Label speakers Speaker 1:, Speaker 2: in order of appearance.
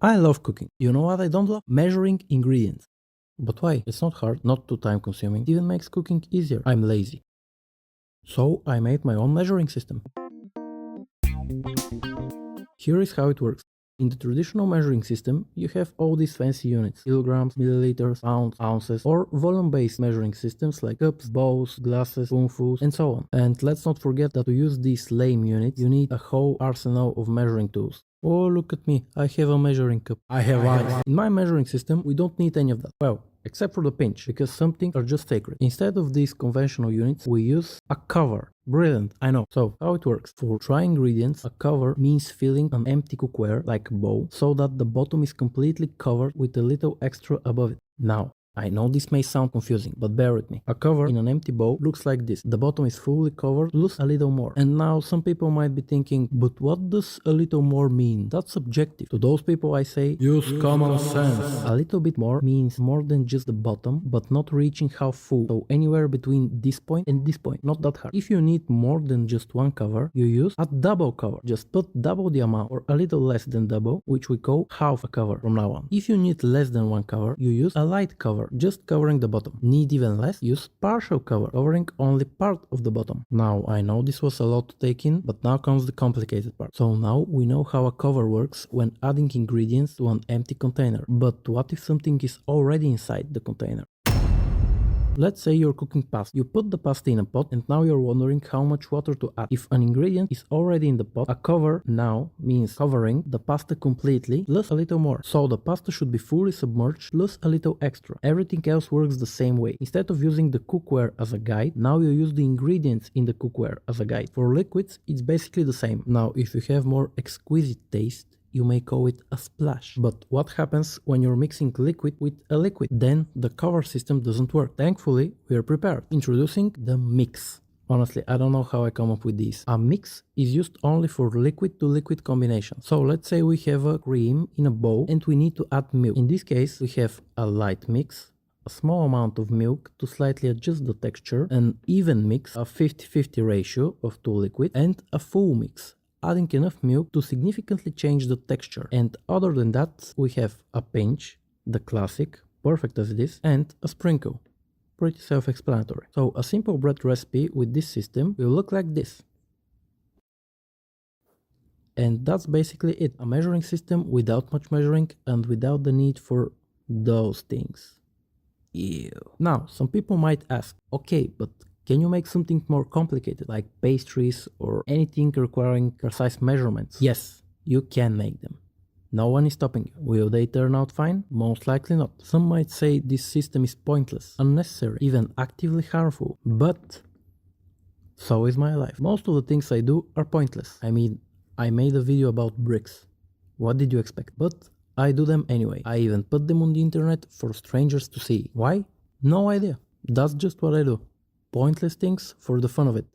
Speaker 1: I love cooking. You know what I don't love? Measuring ingredients. But why? It's not hard, not too time consuming. It even makes cooking easier. I'm lazy. So I made my own measuring system. Here is how it works. In the traditional measuring system, you have all these fancy units: kilograms, milliliters, pounds, ounces, or volume-based measuring systems like cups, bowls, glasses, spoonfuls, and so on. And let's not forget that to use these lame units, you need a whole arsenal of measuring tools. Oh, look at me, I have a measuring cup. I have eyes. In my measuring system, we don't need any of that. Well, except for the pinch, because some things are just sacred. Instead of these conventional units, we use a cover. Brilliant, I know. So, how it works. For dry ingredients, a cover means filling an empty cookware, like a bowl, so that the bottom is completely covered with a little extra above it. Now, I know this may sound confusing, but bear with me. A cover in an empty bowl looks like this. The bottom is fully covered, plus a little more. And now some people might be thinking, but what does a little more mean? That's subjective. To those people I say, use common sense. A little bit more means more than just the bottom, but not reaching half full. So anywhere between this point and this point, not that hard. If you need more than just one cover, you use a double cover. Just put double the amount or a little less than double, which we call half a cover from now on. If you need less than one cover, you use a light cover, just covering the bottom. Need even less? Use partial cover, covering only part of the bottom. Now, I know this was a lot to take in, but now comes the complicated part. So now we know how a cover works when adding ingredients to an empty container. But what if something is already inside the container? Let's say you're cooking pasta. You put the pasta in a pot and now you're wondering how much water to add. If an ingredient is already in the pot, a cover now means covering the pasta completely plus a little more. So the pasta should be fully submerged plus a little extra. Everything else works the same way. Instead of using the cookware as a guide, now you use the ingredients in the cookware as a guide. For liquids, it's basically the same. Now, if you have more exquisite taste, you may call it a splash. But what happens when you're mixing liquid with a liquid? Then the cover system doesn't work. Thankfully, we are prepared. Introducing the mix. Honestly, I don't know how I come up with this. A mix is used only for liquid to liquid combination. So let's say we have a cream in a bowl and we need to add milk. In this case, we have a light mix, a small amount of milk to slightly adjust the texture, an even mix, a 50-50 ratio of two liquid, and a full mix, adding enough milk to significantly change the texture. And other than that, we have a pinch, the classic, perfect as it is, and a sprinkle. Pretty self-explanatory. So a simple bread recipe with this system will look like this. And that's basically it. A measuring system without much measuring and without the need for those things. Ew. Now, some people might ask, okay, but can you make something more complicated, like pastries or anything requiring precise measurements? Yes, you can make them. No one is stopping you. Will they turn out fine? Most likely not. Some might say this system is pointless, unnecessary, even actively harmful. But so is my life. Most of the things I do are pointless. I mean, I made a video about bricks. What did you expect? But I do them anyway. I even put them on the internet for strangers to see. Why? No idea. That's just what I do. Pointless things for the fun of it.